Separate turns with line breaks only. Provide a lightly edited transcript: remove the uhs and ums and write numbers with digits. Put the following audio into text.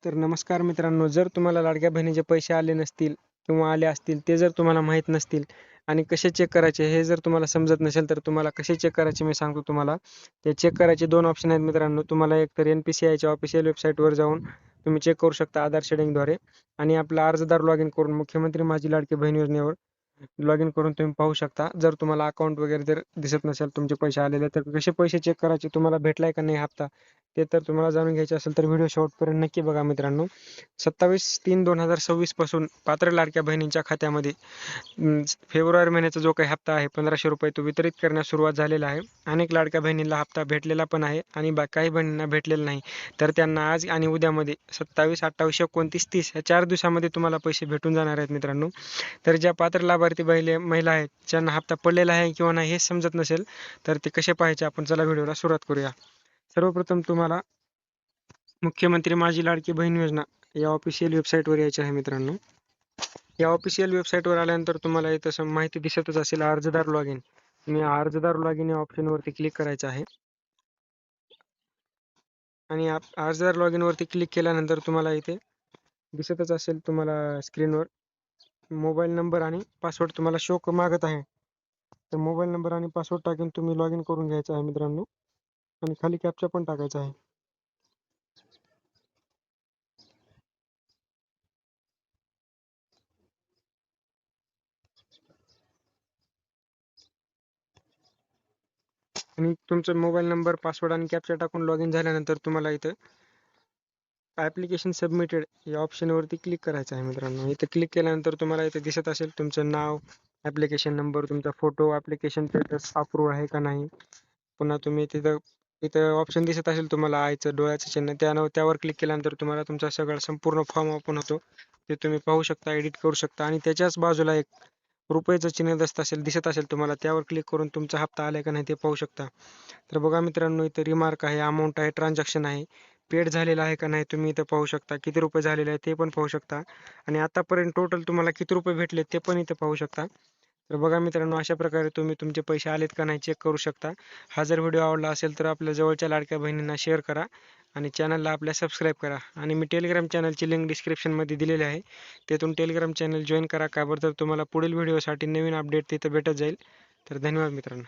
तर नमस्कार मित्रांनो, जर तुम्हाला लाडक्या बहिणीचे पैसे आले नसतील किंवा आले असतील, ते जर तुम्हाला माहीत नसतील आणि कसे चेक करायचे हे जर तुम्हाला समजत नसेल, तर तुम्हाला कसे चेक करायचे मी सांगतो तुम्हाला. ते चेक करायचे 2 ऑप्शन आहेत मित्रांनो. तुम्हाला एक तर NPCIच्या ऑफिशियल वेबसाईटवर जाऊन तुम्ही चेक करू शकता आधार शेडिंगद्वारे आणि आपला अर्जदार लॉगिन करून मुख्यमंत्री माझी लाडकी बहीण योजनेवर लॉगिन करून तुम्ही पाहू शकता. जर तुम्हाला अकाउंट वगैरे जर दिसत नसेल तुमचे पैसे आलेले, तर कसे पैसे चेक करायचे, तुम्हाला भेटलाय का नाही हप्ता, ते तर तुम्हाला जाणून घ्यायचे असेल तर व्हिडिओ शेवटपर्यंत नक्की बघा मित्रांनो. 27/3/2026 पासून पात्र लाडक्या बहिणींच्या खात्यामध्ये फेब्रुवारी महिन्याचा जो काही हप्ता आहे ₹1500 तो वितरित करण्यास सुरुवात झालेला आहे. अनेक लाडक्या बहिणींना हप्ता भेटलेला पण आहे आणि काही बहिणींना भेटलेला नाही. तर त्यांना आज आणि उद्यामध्ये 27, 28, 29, 30 या 4 दिवसामध्ये तुम्हाला पैसे भेटून जाणार आहेत मित्रांनो. तर ज्या पात्र लाभार्थी महिला आहेत ज्यांना हप्ता पडलेला आहे किंवा नाही हे समजत नसेल, तर ते कसे पाहायचे आपण चला व्हिडिओला सुरुवात करूया. सर्वप्रथम तुम्हाला मुख्यमंत्री माझी लाडकी बहीण योजना या ऑफिशियल वेबसाईटवर यायचे आहे मित्रांनो. या ऑफिशियल वेबसाईटवर आल्यानंतर तुम्हाला इथं माहिती दिसतच असेल अर्जदार लॉगिन. तुम्ही अर्जदार लॉगिन या ऑप्शनवरती क्लिक करायचं आहे आणि अर्जदार लॉगिन वरती क्लिक केल्यानंतर तुम्हाला इथे दिसतच असेल तुम्हाला स्क्रीनवर मोबाईल नंबर आणि पासवर्ड तुम्हाला शो मागत आहे. तर मोबाईल नंबर आणि पासवर्ड टाकून तुम्ही लॉगिन करून घ्यायचं आहे मित्रांनो आणि खाली कॅप्चा पण टाकायचा आहे. आणि तुमचा मोबाईल नंबर, पासवर्ड आणि कॅप्चा टाकून लॉगिन झाल्यानंतर तुम्हाला इथं ॲप्लिकेशन सबमिटेड या ऑप्शनवरती क्लिक करायचं आहे मित्रांनो. इथं क्लिक केल्यानंतर तुम्हाला इथे दिसत असेल तुमचं नाव, ॲप्लिकेशन नंबर, तुमचा फोटो, ॲप्लिकेशन स्टेटस अप्रूव्ह आहे का नाही. पुन्हा तुम्ही तिथं इथं ऑप्शन दिसत असेल तुम्हाला आईचं डोळ्याचं चिन्ह, त्यावर क्लिक केल्यानंतर तुम्हाला तुमचा सगळा संपूर्ण फॉर्म ओपन होतो. ते तुम्ही पाहू शकता, एडिट करू शकता आणि त्याच्याच बाजूला एक रुपयाचं चिन्ह दिसत असेल तुम्हाला, त्यावर क्लिक करून तुमचा हप्ता आला का नाही ते पाहू शकता. तर बघा मित्रांनो, इथे रिमार्क आहे, अमाऊंट आहे, ट्रान्झॅक्शन आहे, पेड झालेला आहे का नाही तुम्ही इथं पाहू शकता. किती रुपये झालेले आहे ते पण पाहू शकता आणि आतापर्यंत टोटल तुम्हाला किती रुपये भेटले ते पण इथं पाहू शकता. तर बघा मित्रांनो, अशा प्रकारे तुम्ही तुमचे पैसे आलेत का नाही चेक करू शकता. हा जर व्हिडिओ आवडला असेल तर आपल्या जवळच्या लाडक्या बहिणींना शेअर करा आणि चॅनलला आपल्या सबस्क्राईब करा आणि मी टेलिग्राम चॅनलची लिंक डिस्क्रिप्शनमध्ये दिलेली आहे. तिथून टेलिग्राम चॅनल जॉईन करा. का बरं, तर तुम्हाला पुढील व्हिडिओसाठी नवीन अपडेट तिथं भेटत जाईल. तर धन्यवाद मित्रांनो.